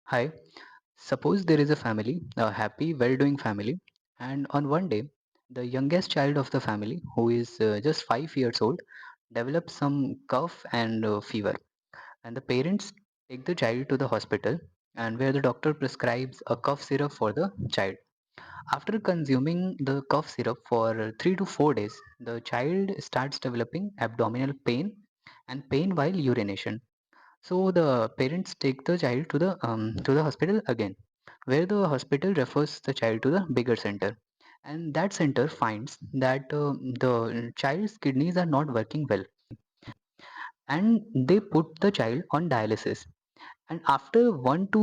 Hi, suppose there is a family, a happy, well doing family, and on one day, the youngest child of the family, who is just 5 years old, develops some cough and fever. And the parents take the child to the hospital, and where the doctor prescribes a cough syrup for the child. After consuming the cough syrup for 3 to 4 days, the child starts developing abdominal pain and pain while urination. So the parents take the child to the hospital again, where the hospital refers the child to the bigger center, and that center finds that the child's kidneys are not working well, and they put the child on dialysis. And after 1 to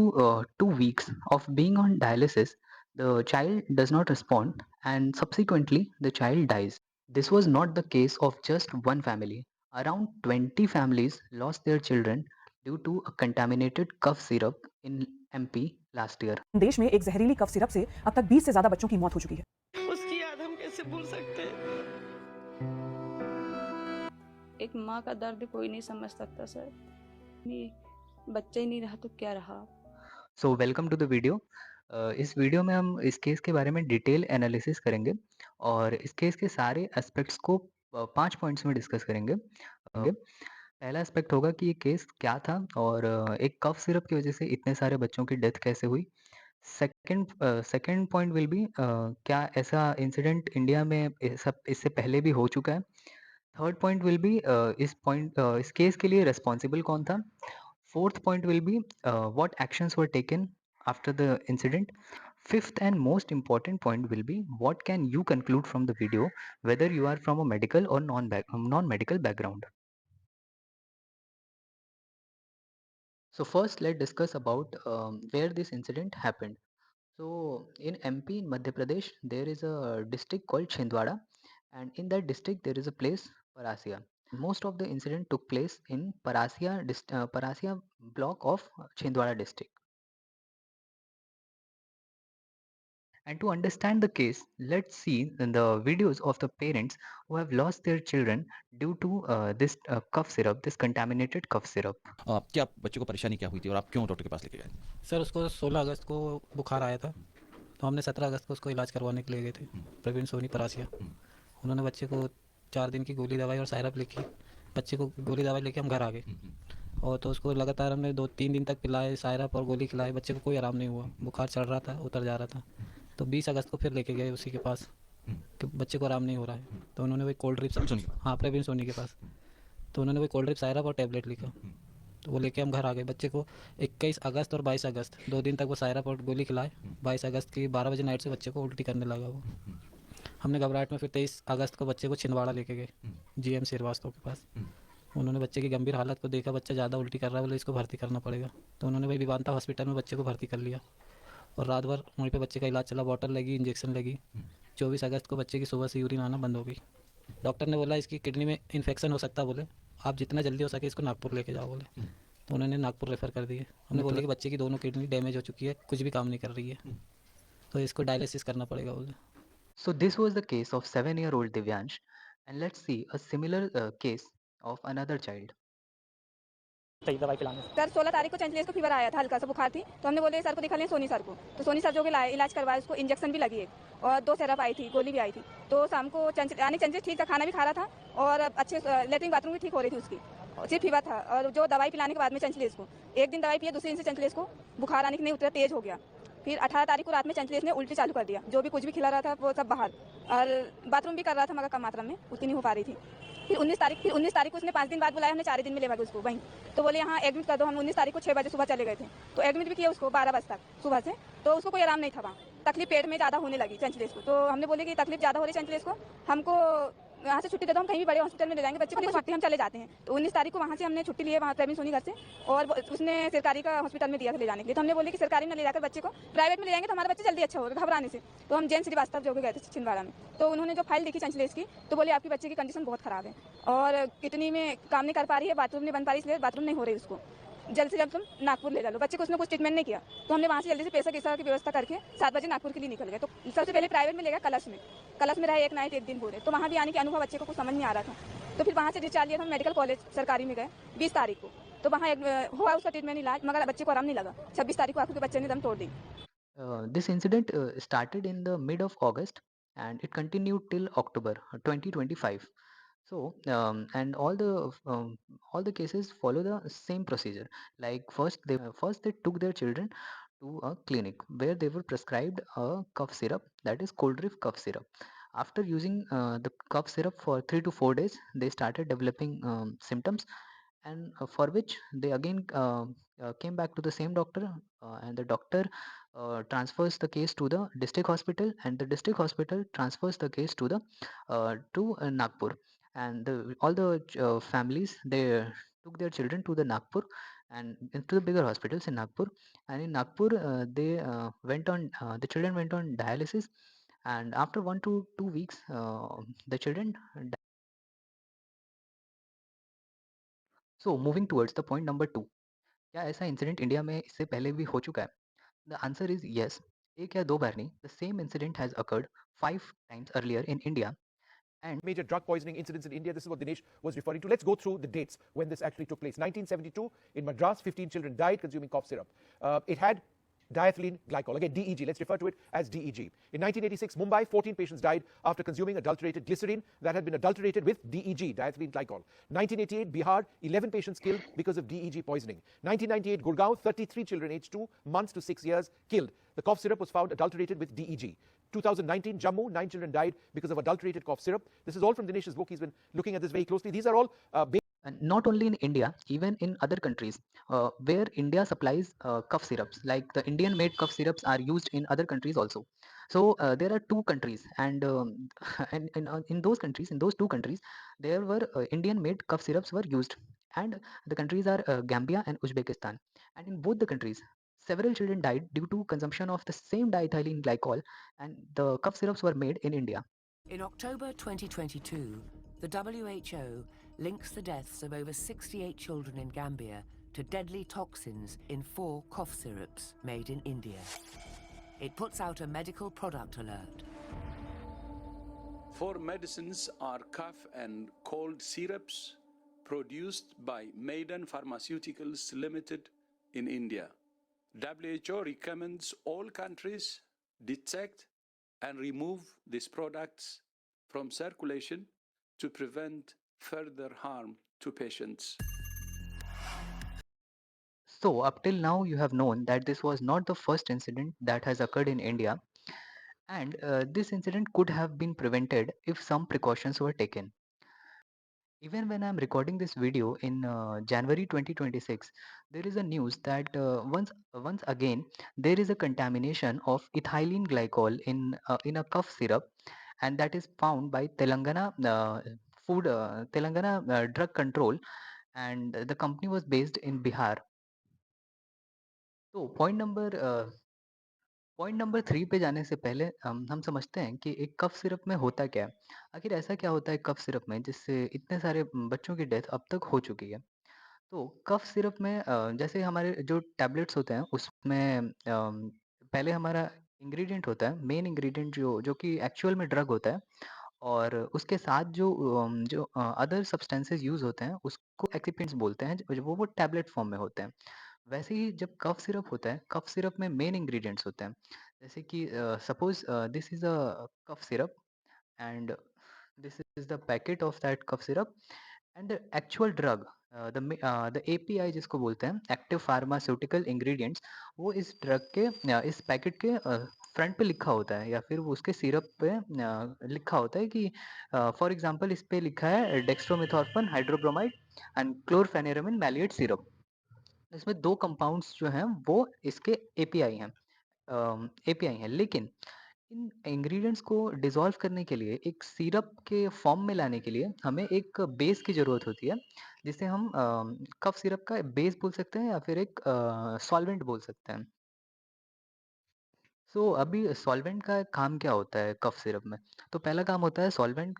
2 weeks of being on dialysis, the child does not respond, and subsequently the child dies. This was not the case of just one family. Around 20 families lost their children due to a contaminated cough syrup in MP last year. देश में एक जहरीली cough syrup से अब तक 20 से ज्यादा बच्चों की मौत हो चुकी है। उसकी याद हम कैसे भूल सकते हैं। एक माँ का दर्द कोई नहीं समझ सकता सर। नहीं, बच्चा ही नहीं रहा तो क्या रहा। So welcome to the video. इस वीडियो में हम इस केस के बारे में डिटेल एनालिसिस करेंगे और इस केस के सारे एस्पेक्ट्स को 5 पॉइंट्स में डिस्कस करेंगे। पहला एस्पेक्ट होगा कि ये केस क्या था और एक कफ सिरप की वजह से इतने सारे बच्चों की डेथ कैसे हुई। सेकंड पॉइंट विल बी क्या ऐसा इंसिडेंट इंडिया में इससे पहले भी हो चुका है। थर्ड पॉइंट विल बी इस केस के लिए रिस्पॉन्सिबल कौन था। Fourth point will be what actions were taken after the incident. Fifth and most important point will be what can you conclude from the video, whether you are from a medical or non-medical background. So first, let's discuss about where this incident happened. So in MP, in Madhya Pradesh, there is a district called Chhindwara, and in that district there is a place Parasia. Most of the incident took place in Parasia block of Chhindwara district. And to understand the case, let's see the videos of the parents who have lost their children due to this cough syrup, this contaminated cough syrup. क्या बच्चे को परेशानी क्या हुई थी और आप क्यों डॉक्टर के पास लेके गए? सर उसको 16 अगस्त को बुखार आया था, तो हमने 17 अगस्त को उसको इलाज करवाने के लिए गए थे प्रवीण सोनी परासिया। उन्होंने बच्चे को 4 दिन की गोली दवाई और सायरप लिखी। बच्चे को गोली दवाई लेके हम घर आ गए और तो उसको लगातार हमने 2-3 दिन तक पिलाए, सायरप और गोली खिलाई। बच्चे को कोई आराम नहीं हुआ, बुखार चढ़ रहा था, उतर जा रहा था। तो 20 अगस्त को फिर लेके गए उसी के पास कि बच्चे को आराम नहीं हो रहा है, तो उन्होंने वही कोल्ड ड्रिप्स, हाँ प्रवीण सोनी के पास, तो उन्होंने वही कोल्ड ड्रिप, सायरप और टैबलेट लिखा। तो वो लेके हम घर आ गए। बच्चे को 21 अगस्त और 22 अगस्त 2 दिन तक वो सायरप और गोली खिलाए। 22 अगस्त की 12 बजे नाइट से बच्चे को उल्टी करने लगा वो। हमने घबराहट में फिर 23 अगस्त को बच्चे को छिंदवाड़ा लेके गए जीएम श्रीवास्तव के पास। उन्होंने बच्चे की गंभीर हालत को देखा, बच्चा ज़्यादा उल्टी कर रहा है, बोले इसको भर्ती करना पड़ेगा। तो उन्होंने वही विवांता हॉस्पिटल में बच्चे को भर्ती कर लिया और रात भर वहीं पे बच्चे का इलाज चला। बॉटल लगी, इंजेक्शन लगी। 24 अगस्त को बच्चे की सुबह से यूरिन आना बंद हो गई। डॉक्टर ने बोला इसकी किडनी में इन्फेक्शन हो सकता है, बोले आप जितना जल्दी हो सके इसको नागपुर लेके जाओ बोले। तो उन्होंने नागपुर रेफ़र कर दिए। हमने बोले कि बच्चे की दोनों किडनी डैमेज हो चुकी है, कुछ भी काम नहीं कर रही है, तो इसको डायलिसिस करना पड़ेगा बोले। So this was the case of 7-year-old Divyansh, and let's see a similar case of another child. Sir 16 तारीख को चंचलेस को फीवर आया था, हल्का सा बुखार थी, तो हमने बोले सर को दिखा लें, सोनी सर को। तो सोनी सर जो कि इलाज करवाया, उसको इंजेक्शन भी लगी एक और 2 सिरप आई थी, गोली भी आई थी। तो शाम को चंचलेस ठीक था, खाना भी खा रहा था और अच्छे लेटरिन बाथरूम भी ठीक हो रही थी उसकी, सिर्फ फीवर था। और जो दवाई पिलाने के बाद में चंचलेस को एक दिन दवाई पिया, दूसरे दिन से चंचलेस को बुखार आने की नहीं उतरा, तेज हो गया। फिर 18 तारीख को रात में चंचलेस ने उल्टी चालू कर दिया, जो भी कुछ भी खिला रहा था वो सब बाहर, और बाथरूम भी कर रहा था मगर कम मात्रा में, उतनी नहीं हो पा रही थी। फिर 19 तारीख को उसने 5 दिन बाद बुलाया, हमने 4 दिन में लेवा उसको वहीं, तो बोले यहाँ एडमिट कर दो। हम 19 तारीख को 6 बजे सुबह चले गए थे, तो एडमिट भी किया उसको 12 बजे तक सुबह से। तो उसको कोई आराम नहीं था, वहाँ तकलीफ पेट में ज़्यादा होने लगी चंचलेस को। तो हमने बोले कि तकलीफ ज़्यादा हो रही चंचलेस को, हमको यहाँ से छुट्टी दे दो, हम कहीं भी बड़े हॉस्पिटल में ले जाएंगे, बच्चे को छुट्टी हम चले जाते हैं। तो 19 तारीख को वहाँ से हमने छुट्टी लिए, वहाँ प्रवीण सोनी घर से, और उसने सरकारी का हॉस्पिटल में दिया था ले जाने के लिए। तो हमने बोले कि सरकारी में ले जाकर बच्चे को प्राइवेट में ले जाएंगे तो हमारा बच्चा जल्दी अच्छा होगा घबराने से। तो हम जैन श्रीवास्तव जो गए थे छिंदवाड़ा में, तो उन्होंने जो फाइल देखी चंचलेस की, तो बोले आपकी बच्चे की कंडीशन बहुत ख़राब है और किडनी में काम नहीं कर पा रही है, बाथरूम नहीं बन पा रही, इसलिए बाथरूम नहीं हो रही, उसको जल्द से जल्द तुम नागपुर ले लो। बच्चे को उसने कुछ ट्रीटमेंट नहीं किया, तो हमने वहाँ से जल्दी से पैसा की व्यवस्था करके 7 बजे नागपुर के लिए निकल गए। तो सबसे पहले प्राइवेट में ले गया कलश में रहे एक नाइट, एक दिन पूरे। तो वहाँ भी आने के अनुभव बच्चे को कुछ समझ नहीं आ रहा था, तो फिर वहाँ से डिस्चार्ज लिया था, मेडिकल कॉलेज सरकारी में गए 20 तारीख को। तो वहाँ हुआ उसका ट्रीटमेंट इलाज, मगर बच्चे को आराम नहीं लगा। 26 तारीख को आंखों के बच्चे ने दम तोड़ दी। This incident started in the mid of August and it continued till October 2025. So, and all the cases follow the same procedure. Like first they took their children to a clinic where they were prescribed a cough syrup, that is cold reef cough syrup. After using the cough syrup for 3 to 4 days, they started developing symptoms, and for which they again came back to the same doctor, and the doctor transfers the case to the district hospital, and the district hospital transfers the case to the Nagpur, and all the families, they took their children to the Nagpur and into the bigger hospitals in Nagpur, and in Nagpur they went on the children went on dialysis, and after 1 to 2 weeks the children. So moving towards the point number 2, क्या ऐसा incident India में इससे पहले भी हो चुका है? The answer is yes. एक या दो बार नहीं, the same incident has occurred 5 times earlier in India. And major drug poisoning incidents in India. This is what Dinesh was referring to. Let's go through the dates when this actually took place. 1972, in Madras, 15 children died consuming cough syrup. It had diethylene glycol, again DEG, let's refer to it as DEG. In 1986, Mumbai, 14 patients died after consuming adulterated glycerine that had been adulterated with DEG, diethylene glycol. 1988, Bihar, 11 patients killed because of DEG poisoning. 1998, Gurgaon, 33 children aged 2 months to 6 years killed. The cough syrup was found adulterated with DEG. 2019, Jammu, 9 children died because of adulterated cough syrup. This is all from Dinesh's book. He's been looking at this very closely. These are all and not only in India, even in other countries where India supplies cough syrups, like the Indian made cough syrups are used in other countries also. So there are two countries, and in those countries, in those two countries, there were Indian made cough syrups were used, and the countries are Gambia and Uzbekistan. And in both the countries, several children died due to consumption of the same diethylene glycol, and the cough syrups were made in India. In October 2022, the WHO links the deaths of over 68 children in Gambia to deadly toxins in 4 cough syrups made in India. It puts out a medical product alert. 4 medicines are cough and cold syrups produced by Maiden Pharmaceuticals Limited in India. WHO recommends all countries detect and remove these products from circulation to prevent further harm to patients. So, up till now, you have known that this was not the first incident that has occurred in India, and this incident could have been prevented if some precautions were taken. Even when I'm recording this video in January 2026, there is a news that once again there is a contamination of ethylene glycol in a cough syrup, and that is found by Telangana Drug Control, and the company was based in Bihar. तो point number 3 पे जाने से पहले हम समझते हैं कि एक कफ सिरप में होता क्या है? आखिर ऐसा क्या होता है कफ सिरप में जिससे इतने सारे बच्चों की डेथ अब तक हो चुकी है? तो कफ सिरप में जैसे हमारे जो टैबलेट्स होते हैं उसमें पहले हमारा इंग्रीडिएंट होता है, मेन इंग्रीडिएंट जो कि एक्चुअल में ड्रग होता है, और उसके साथ जो अदर सब्सटेंसेस यूज़ होते हैं उसको एक्सिपिएंट्स बोलते हैं, वो टैबलेट फॉर्म में होते हैं। वैसे ही जब कफ सिरप होता है, कफ सिरप में मेन इंग्रीडिएंट्स होते हैं। जैसे कि suppose this is a cough syrup, and this is the packet of that cough syrup, and the actual drug, the API जिसको बोलते हैं एक्टिव फार्मास्यूटिकल इंग्रेडिएंट्स, वो इस ड्रग के इस पैकेट के फ्रंट पे लिखा होता है, या फिर वो उसके सिरप पे लिखा होता है कि फॉर एग्जांपल इस पे लिखा है dextromethorphan hydrobromide and chlorpheniramine maleate syrup. इसमें 2 कंपाउंड्स जो हैं वो इसके एपीआई हैं, लेकिन इन इंग्रेडिएंट्स को डिसॉल्व करने के लिए, एक सिरप के फॉर्म में लाने के लिए हमें एक बेस की ज़रूरत होती है, जिसे हम कफ सिरप का बेस बोल सकते हैं या फिर एक सॉल्वेंट बोल सकते हैं। सो अभी सॉल्वेंट का काम क्या होता है कफ सिरप में? तो पहला काम होता है सॉल्वेंट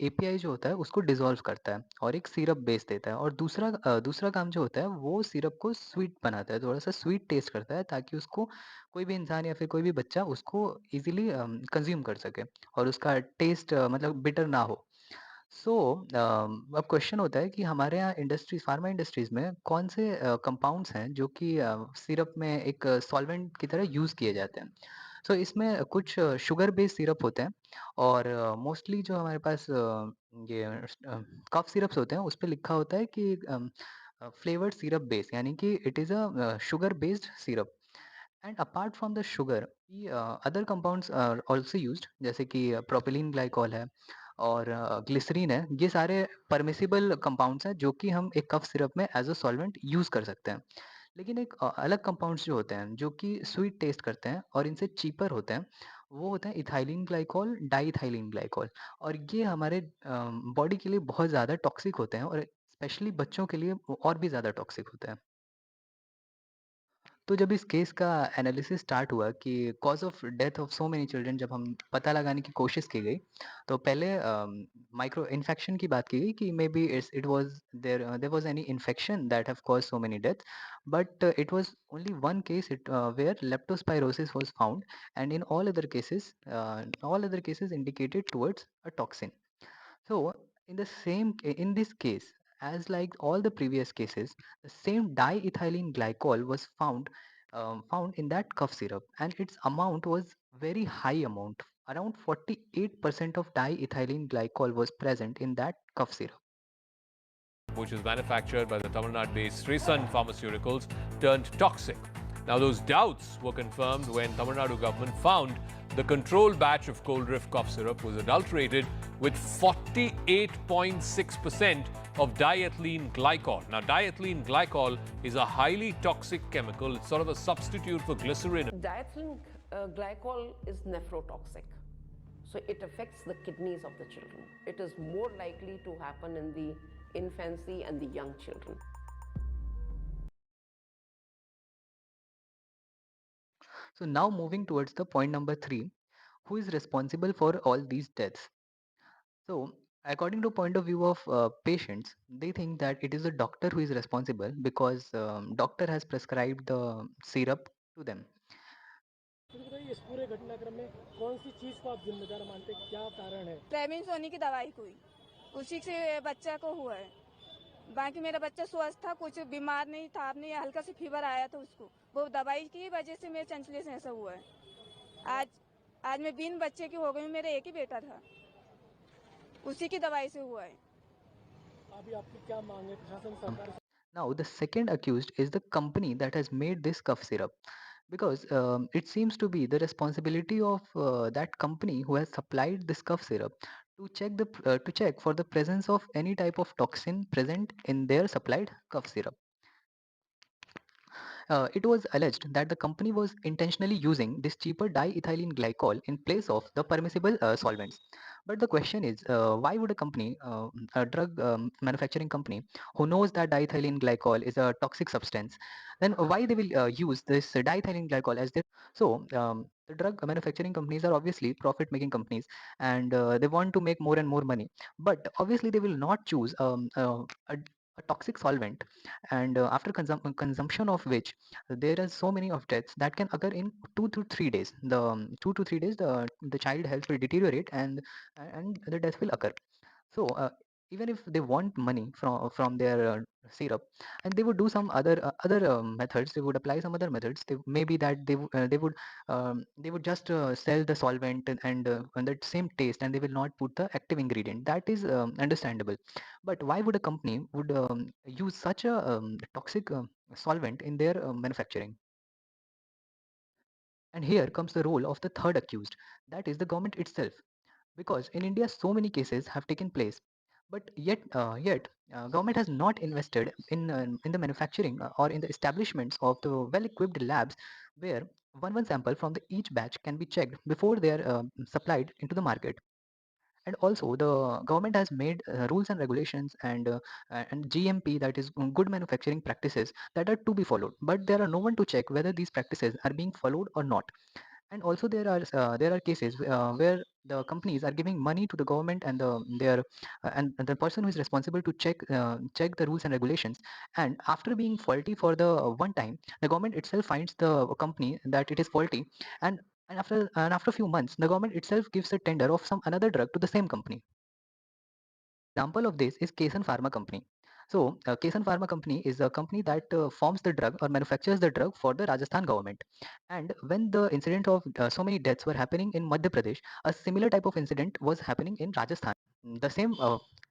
एपीआई जो होता है उसको डिसॉल्व करता है और एक सिरप बेस देता है, और दूसरा काम जो होता है वो सिरप को स्वीट बनाता है, थोड़ा-सा स्वीट टेस्ट करता है, ताकि उसको कोई भी इंसान या फिर कोई भी बच्चा उसको ईज़िली कंज़्यूम कर सके और उसका टेस्ट मतलब बिटर ना हो। सो अब क्वेश्चन होता है कि हमारे यहाँ इंडस्ट्रीज फार्मा इंडस्ट्रीज में कौन से कंपाउंड्स हैं जो कि सिरप में एक सॉल्वेंट की तरह यूज़ किए जाते हैं। सो इसमें कुछ शुगर बेस्ड सिरप होते हैं और मोस्टली जो हमारे पास ये कफ सिरप्स होते हैं उस पे लिखा होता है कि फ्लेवर्ड सिरप बेस यानी कि it is a sugar based syrup. And apart from the sugar other compounds are also used जैसे कि प्रोपिलीन ग्लाइकॉल है और ग्लिसरीन है। ये सारे परमिसिबल कंपाउंड्स हैं जो कि हम एक कफ सिरप में एज अ सॉल्वेंट यूज़ कर सकते हैं। लेकिन एक अलग कंपाउंड्स जो होते हैं जो कि स्वीट टेस्ट करते हैं और इनसे चीपर होते हैं वो होते हैं इथाइलिन ग्लाइकॉल डाइइथाइलिन ग्लाइकॉल। और ये हमारे बॉडी के लिए बहुत ज़्यादा टॉक्सिक होते हैं और स्पेशली बच्चों के लिए और भी ज़्यादा टॉक्सिक होते हैं। तो जब इस केस का एनालिसिस स्टार्ट हुआ कि cause of death of so many children जब हम पता लगाने की कोशिश की गई, तो पहले माइक्रो इन्फेक्शन की बात की गई कि maybe it was there was any infection that have caused so many deaths, but it was only one case where leptospirosis was found and in all other cases indicated towards a toxin. So, in this case, as like all the previous cases, the same diethylene glycol was found in that cough syrup, and its amount was very high amount. Around 48% of diethylene glycol was present in that cough syrup. Which is manufactured by the Tamil Nadu-based Srisun Pharmaceuticals, turned toxic. Now, those doubts were confirmed when Tamil Nadu government found the control batch of cold riff cough syrup was adulterated with 48.6% of diethylene glycol. Now, diethylene glycol is a highly toxic chemical. It's sort of a substitute for glycerin. Diethylene glycol is nephrotoxic. So it affects the kidneys of the children. It is more likely to happen in the infancy and the young children. So now moving towards the point number 3, who is responsible for all these deaths? So, according to point of view of patients, they think that it is the doctor who is responsible because doctor has prescribed the syrup to them. इस पूरे घटनाक्रम में कौन सी चीज को आप जिम्मेदार मानते हैं, क्या कारण है? प्रेग्नेंट होने की दवाई कोई उसी से बच्चा को हुआ है। बाकी मेरा बच्चा स्वस्थ था, कुछ बीमार नहीं था, नहीं हल्का सा फीवर आया था उसको, वो दवाई की वजह से मेरे चंचले से ऐसा हुआ है। आज आज मैं बिन बच्चे की हो गई हूँ, मेरा एक ही बेटा था, उसी की दवाई से हुआ है। अभी आपकी क्या मांग है प्रशासन सरकार से? Now, the second accused is the company that has made this cough syrup because it seems to be the responsibility of that company who has supplied this cough syrup to check for the presence of any type of toxin present in their supplied cough syrup. It was alleged that the company was intentionally using this cheaper diethylene glycol in place of the permissible solvents. But the question is, why would a drug manufacturing company, who knows that diethylene glycol is a toxic substance, then why they will use this diethylene glycol as their? So the drug manufacturing companies are obviously profit-making companies, and they want to make more and more money. But obviously, they will not choose a toxic solvent, and after consumption of which there are so many of deaths that can occur in 2 to 3 days. The 2 to 3 days, the child health will deteriorate and the death will occur. So even if they want money from their syrup, and they would do some other methods, they would apply some other methods. Maybe that they would just sell the solvent and that same taste, and they will not put the active ingredient. That is understandable. But why would a company would use such a toxic solvent in their manufacturing? And here comes the role of the third accused, that is the government itself, because in India so many cases have taken place, but yet government has not invested in the manufacturing or in the establishments of the well-equipped labs where one sample from the each batch can be checked before they are supplied into the market. And also the government has made rules and regulations and GMP, that is good manufacturing practices, that are to be followed, but there are no one to check whether these practices are being followed or not. And also there are cases where the companies are giving money to the government and and the person who is responsible to check the rules and regulations, and after being faulty for the one time, the government itself finds the company that it is faulty, and and after a few months the government itself gives a tender of some another drug to the same company. Example of this is Kasan Pharma Company. So, Kasan Pharma Company is a company that forms the drug or manufactures the drug for the Rajasthan government. And when the incident of so many deaths were happening in Madhya Pradesh, a similar type of incident was happening in Rajasthan. The same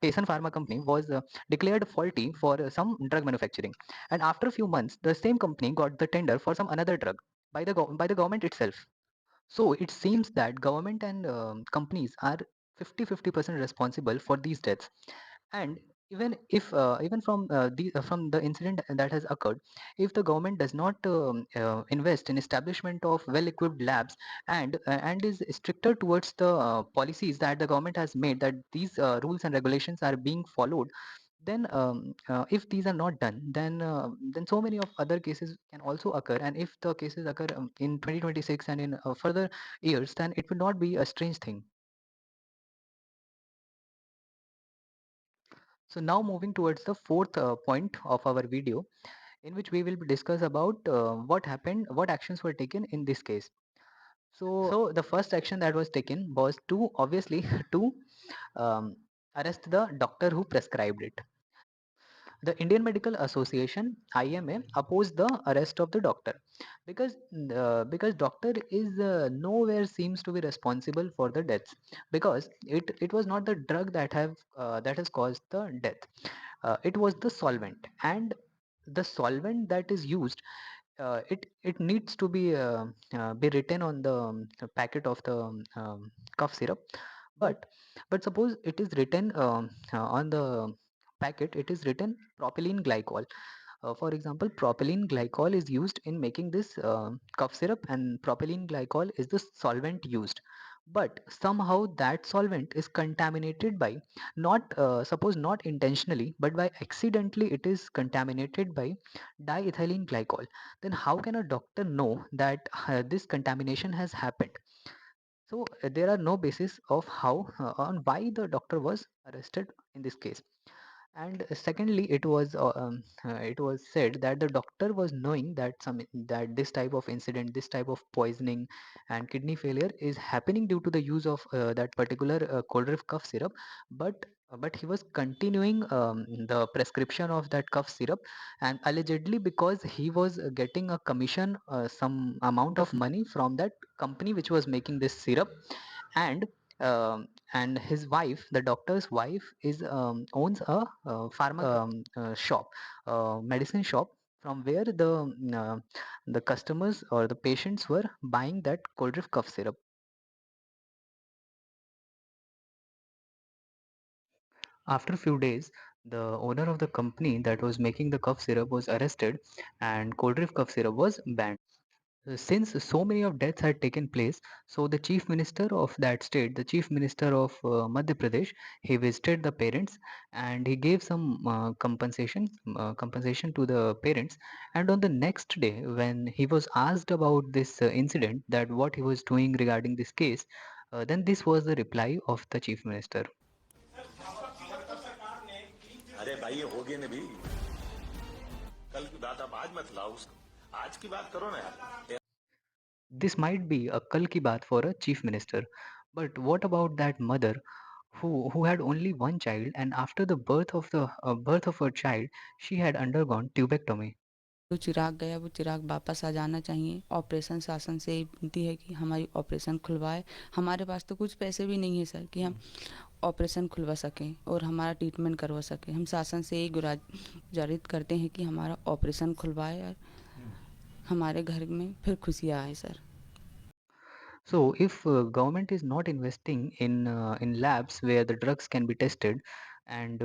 Kasan Pharma Company was declared faulty for some drug manufacturing, and after a few months, the same company got the tender for some another drug by the government itself. So it seems that government and companies are 50-50% responsible for these deaths. And even if from the incident that has occurred, if the government does not invest in establishment of well-equipped labs and is stricter towards the policies that the government has made, that these rules and regulations are being followed, then if these are not done, then so many of other cases can also occur. And if the cases occur in 2026 and in further years, then it will not be a strange thing. So now moving towards the fourth point of our video, in which we will discuss about what happened, what actions were taken in this case. So the first action that was taken was to obviously to um, arrest the doctor who prescribed it. The Indian Medical Association (IMA) opposed the arrest of the doctor because doctor is nowhere seems to be responsible for the deaths, because it was not the drug that has caused the death. It was the solvent, and the solvent that is used, it needs to be written on the packet of the cough syrup. But but suppose it is written on the packet, it is written propylene glycol. For example, propylene glycol is used in making this cough syrup, and propylene glycol is the solvent used. But somehow that solvent is contaminated by, not suppose not intentionally, but by accidentally it is contaminated by diethylene glycol. Then how can a doctor know that this contamination has happened? So there are no basis of how on why the doctor was arrested in this case. And secondly, it was said that the doctor was knowing that this type of incident, this type of poisoning and kidney failure is happening due to the use of that particular cold reef cough syrup. But he was continuing the prescription of that cough syrup, and allegedly because he was getting a commission, some amount of money from that company which was making this syrup. And and his wife, the doctor's wife, is owns a shop, medicine shop, from where the customers or the patients were buying that cold reef cough syrup. After a few days, the owner of the company that was making the cough syrup was arrested, and cold reef cough syrup was banned. Since so many of deaths had taken place, so the chief minister of that state, the chief minister of Madhya Pradesh, he visited the parents, and he gave some compensation to the parents. And on the next day, when he was asked about this incident, that what he was doing regarding this case, then this was the reply of the chief minister. अरे भाई ये हो गए ना भी कल की बात आप आज मत लाओ उसको आज की बात करो ना यार This might be a kal ki baat for a chief minister, but what about that mother who had only one child, and after the birth of her child, she had undergone tubectomy. जो चिराग गया वो चिराग वापस आ जाना चाहिए। Operation शासन से यही विनती है कि हमारी ऑपरेशन खुलवाए। हमारे पास तो कुछ पैसे भी नहीं है सर कि हम ऑपरेशन खुलवा सकें और हमारा ट्रीटमेंट करवा सकें। हम शासन से यही गुजारिश करते हैं कि हमारा ऑपरेशन खुलवाए और हमारे घर में फिर खुशियाँ आए sir. So if government is not investing in labs where the drugs can be tested, and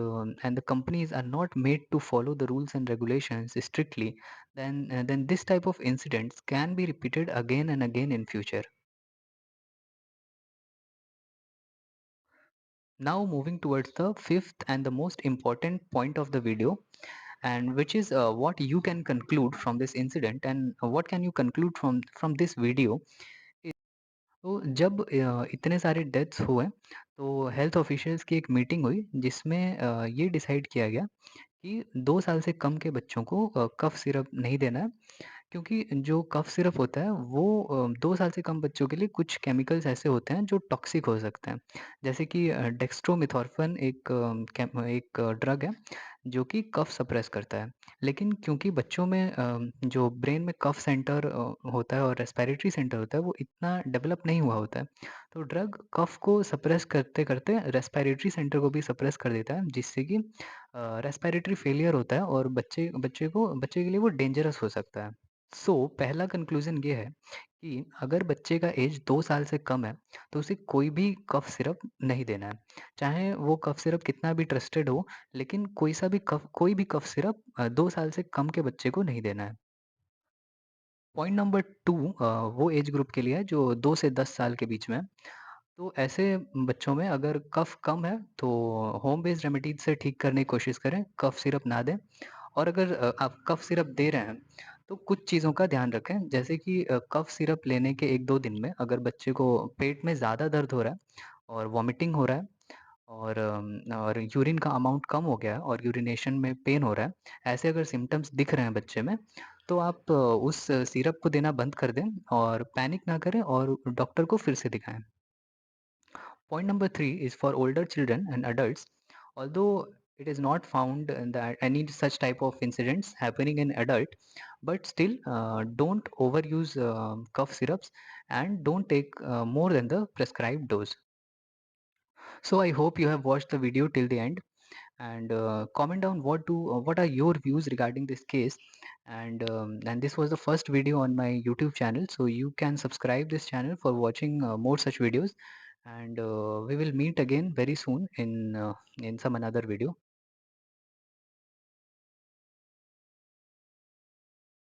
the companies are not made to follow the rules and regulations strictly, then this type of incidents can be repeated again and again in future. Now moving towards the fifth and the most important point of the video, and which is what you can conclude from this incident, and what can you conclude from this video. तो जब इतने सारे deaths हुए, तो health officials की एक meeting हुई, जिसमें ये डिसाइड किया गया कि 2 साल से कम के बच्चों को कफ सिरप नहीं देना है, क्योंकि जो कफ सिरप होता है वो 2 साल से कम बच्चों के लिए कुछ केमिकल्स ऐसे होते हैं जो टॉक्सिक हो सकते हैं। जैसे कि डेक्स्ट्रोमेथोर्फन एक ड्रग है जो कि कफ सप्रेस करता है। लेकिन क्योंकि बच्चों में जो ब्रेन में कफ सेंटर होता है और रेस्पिरेटरी सेंटर होता है वो इतना डेवलप नहीं हुआ होता है। तो ड्रग कफ को सप्रेस करते-करते रेस्पिरेटरी सेंटर को भी सप्रेस कर देता है जिससे कि रेस्पिरेटरी फेलियर होता है और बच्चे के लिए वो डेंजरस हो सकता है। पहला कंक्लूज़न ये है कि अगर बच्चे का एज 2 साल से कम है, तो उसे कोई भी कफ सिरप नहीं देना है। चाहे वो कफ सिरप कितना भी ट्रस्टेड हो, लेकिन कोई भी कफ सिरप 2 साल से कम के बच्चे को नहीं देना है। पॉइंट नंबर 2 वो एज ग्रुप के लिए है जो 2 से 10 साल के बीच में है। तो ऐसे बच्चों में अगर कफ कम है, तो होम बेस्ड रेमेडीज़ से ठीक करने की कोशिश करें, कफ सिरप ना दें। और अगर आप कफ सिरप दे रहे हैं, तो कुछ चीज़ों का ध्यान रखें, जैसे कि कफ सिरप लेने के 1-2 दिन में अगर बच्चे को पेट में ज़्यादा दर्द हो रहा है और वॉमिटिंग हो रहा है और यूरिन का अमाउंट कम हो गया है और यूरिनेशन में पेन हो रहा है, ऐसे अगर सिम्पटम्स दिख रहे हैं बच्चे में, तो आप उस सिरप को देना बंद कर दें और पैनिक ना करें और डॉक्टर को फिर से दिखाएँ। Point number 3 is for older children and adults. Although it is not found that any such type of incidents happening in adult, but still don't overuse cough syrups and don't take more than the prescribed dose. So I hope you have watched the video till the end and comment down what are your views regarding this case and this was the first video on my YouTube channel, so you can subscribe this channel for watching more such videos and we will meet again very soon in some another video.